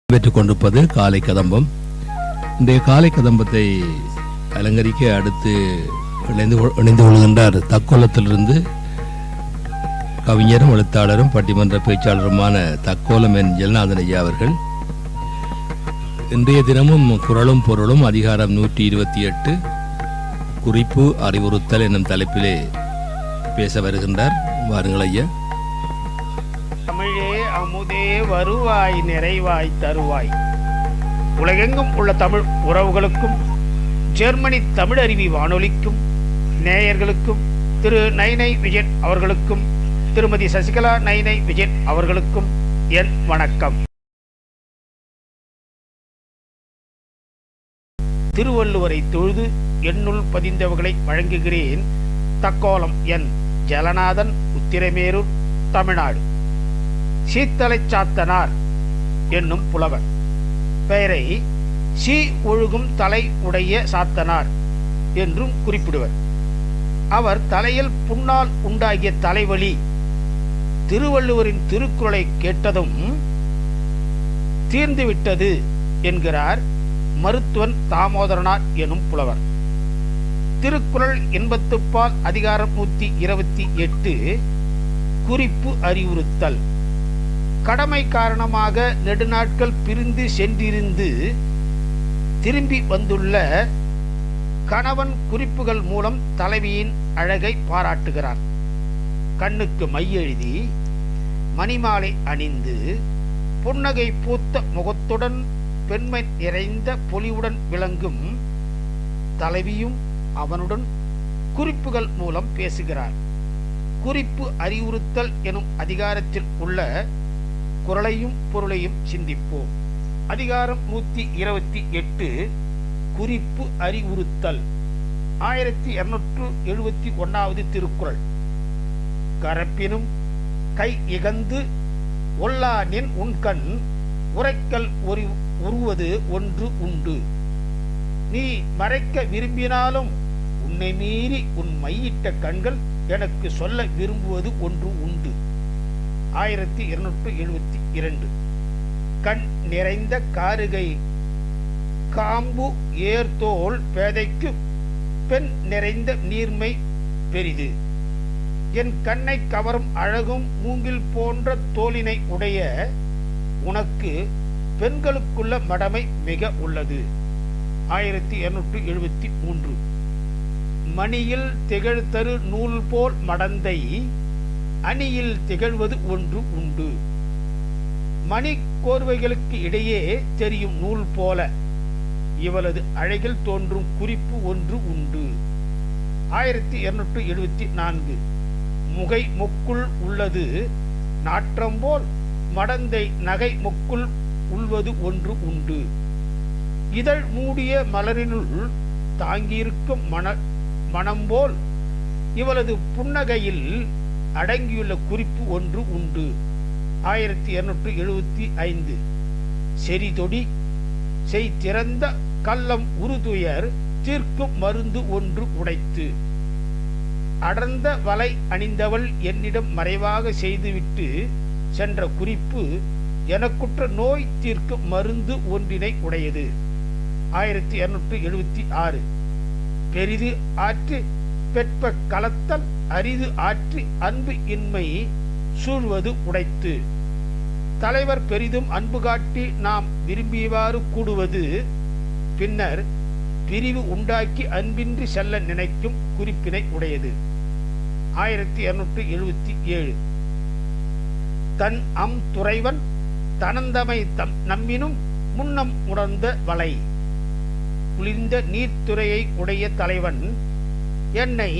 பெற்றுக் கொண்டிருப்பது காலை கதம்பம். இந்த காலை கதம்பத்தை அலங்கரிக்க அடுத்து இணைந்து கொள்கின்றார் தக்கோலத்திலிருந்து கவிஞரும் எழுத்தாளரும் பட்டிமன்ற பேச்சாளருமான தக்கோலம் என் ஜெகநாதன் ஐயா அவர்கள். இன்றைய தினமும் குரலும் பொருளும் அதிகாரம் 128 குறிப்பு அறிவுறுத்தல் என்னும் தலைப்பிலே பேச வருகின்றார். வாருங்கள் ஐயா. தமிழே அமுதே வருவாய் நிறைவாய் தருவாய். உலகெங்கும் உள்ள தமிழ் உறவுகளுக்கும் ஜெர்மனி தமிழருவி வானொலிக்கும் நேயர்களுக்கும் திரு நைனை விஜயன் அவர்களுக்கும் திருமதி சசிகலா நைனை விஜயன் அவர்களுக்கும் என் வணக்கம். திருவள்ளுவரை தொழுது என்னுள் பதிந்தவர்களை வழங்குகிறேன். தக்கோலம் என் ஜெகநாதன், உத்திரமேரூர், தமிழ்நாடு. சீத்தலை சாத்தனார் என்னும் புலவர் பெயரை சி ஒழுகும் தலை உடைய சாத்தனார் என்றும் குறிப்பிடுவர். அவர் தலையில் புண்ணால் உண்டாகிய தலைவலி திருவள்ளுவரின் திருக்குறளை கேட்டதும் தீர்ந்துவிட்டது என்கிறார் மருத்துவன் தாமோதரனார் எனும் புலவர். திருக்குறள் 80 அதிகாரம் 128 குறிப்பு அறிவுறுத்தல். கடமை காரணமாக நெடுநாட்கள் பிரிந்து சென்றிருந்து திரும்பி வந்துள்ள கணவன் குறிப்புகள் மூலம் தலைவியின் அழகை பாராட்டுகிறார். கண்ணுக்கு மை எழுதி மணிமாலை அணிந்து புன்னகை பூத்த முகத்துடன் பெண்மை நிறைந்த பொலிவுடன் விளங்கும் தலைவியும் அவனுடன் குறிப்புகள் மூலம் பேசுகிறார். குறிப்பு அறிவுறுத்தல் எனும் அதிகாரத்தில் உள்ள குறளையும் பொருளையும் சிந்திப்போம். அதிகாரம் 128 குறிப்பு அறிவுறுத்தல். 1271 திருக்குறள். கரப்பினும் கை இகந்து ஒல்லா நின் உண்கண் உரைக்கல் உருவது ஒன்று உண்டு. நீ மறைக்க விரும்பினாலும் உன்னை மீறி உன் மையிட்ட கண்கள் எனக்கு சொல்ல விரும்புவது ஒன்று உண்டு. 1272. கண் நிறைந்த காருகை காம்பு ஏர்தோல் பேதைக்கு பெண் நிறைந்த நீர்மை பெரிது. என் கண்ணை கவரும் அழகும் மூங்கில் போன்ற தோலினை உடைய உனக்கு பெண்களுக்குள்ள மடமை மிக உள்ளது. 1273. மணியில் திகழ்தரு நூல் போல் மடந்தை அணியில் திகழ்வது ஒன்று உண்டு. மணி கோர்வைகளுக்கு இடையே தெரியும் நூல் போல இவளது அழகில் தோன்றும் குறிப்பு ஒன்று உண்டு. 1274. முகை மொக்குள் உள்ளது நாற்றம் போல் மடந்தை நகை மொக்குள் உள்வது ஒன்று உண்டு. இதழ் மூடிய மலரினுள் தாங்கியிருக்கும் மனம் போல் இவளது புன்னகையில் அடங்கியுள்ள குறிப்பு ஒன்று உண்டு. 1275. செறிதொடி செய் திறந்த கள்ளம் உறுதுயர் தீர்க்கும் மருந்து ஒன்று உடைத்து. அடர்ந்த வலை அணிந்தவள் என்னிடம் மறைவாக செய்துவிட்டு சென்ற குறிப்பு எனக்குற்ற நோய் தீர்க்கும் மருந்து ஒன்றினை உடையது. 1276. பெரிது ஆற்று பெற்ப கலத்தல் அரிது ஆற்றி அன்பு இன்மை சூழ்வது உடைத்து. தலைவர் பெரிதும் அன்பு காட்டி நாம் விரும்பியவாறு கூடுவது பின்னர் பிரிவு உண்டாக்கி அன்பின்றி செல்ல நினைக்கும் குறிப்பினை உடையது. 1277. தன் துறைவன் தனந்தமை நம்மினும் முன்னம் உணர்ந்த வலை. குளிர்ந்த நீர்த்துறையை உடைய தலைவன் என்னை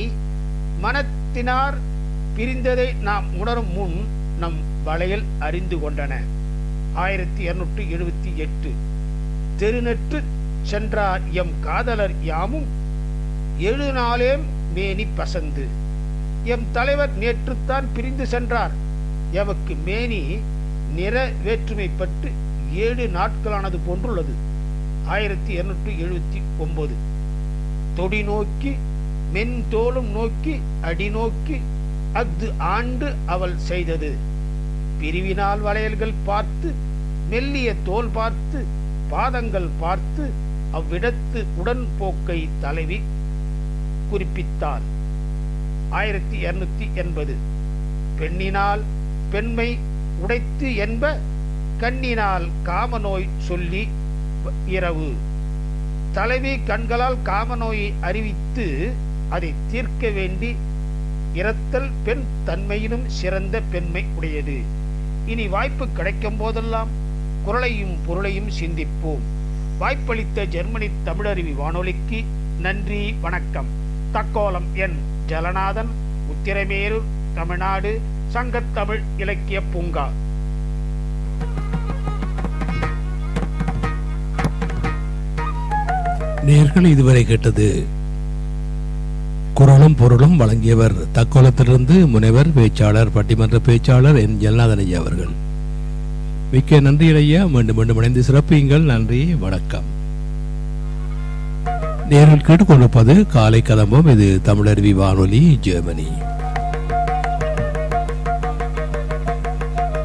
மனத்தினார் பிரிந்ததை நாம் உணரும் முன் நம் வலையில் அறிந்து கொண்டன. 1278. தெருநெற்று சென்றார் எம் காதலர் யாமும் எழுநாளேம் மேனி பசந்து. எம் தலைவர் நேற்றுத்தான் பிரிந்து சென்றார். எமக்கு மேனி நிற வேற்றுமைப்பட்டு 7 நாட்களானது போன்றுள்ளது. 1279. தொடி நோக்கி மென் தோளும் நோக்கி அடி நோக்கி அஃது ஆண்டு அவள் செய்தது. பிரிவினால் வளையல்கள் பார்த்து மெல்லிய தோல் பார்த்து பாதங்கள் பார்த்து அவ்விடத்து உடன்போக்கை தலைவி குறிப்பித்தாள். 1280. பெண்ணினால் பெண்மை உடைத்து என்ப கண்ணினால் காமநோய் சொல்லி இரவு. தலைவி கண்களால் காமநோயை அறிவித்து அதை தீர்க்க வேண்டி இரத்தல் பெண் தன்மையினும் சிறந்த பெண்மை உடையது. இனி வாய்ப்பு கிடைக்கும் போதெல்லாம் குரலையும் பொருளையும் சிந்திப்போம். வாய்ப்பளித்த ஜெர்மனி தமிழருவி வானொலிக்கு நன்றி, வணக்கம். தக்கோலம் என் ஜலநாதன், உத்திரமேரூர், தமிழ்நாடு, சங்கத்தமிழ் இலக்கிய பூங்கா. நேர்கள் இதுவரை கேட்டது குரலும் பொருளும். வழங்கியவர் தக்கோலத்திலிருந்து முனைவர் பேச்சாளர் பட்டிமன்ற பேச்சாளர் என் ஜலநாதன் ஐயா அவர்கள். மிக்க நன்றி ஐயா. மீண்டும் மீண்டும் இணைந்து சிறப்பியுங்கள். நன்றி, வணக்கம். நேரில் கேட்டுக்கொண்டிருப்பது காலை கதம்பம். இது தமிழருவி வானொலி, ஜெர்மனி.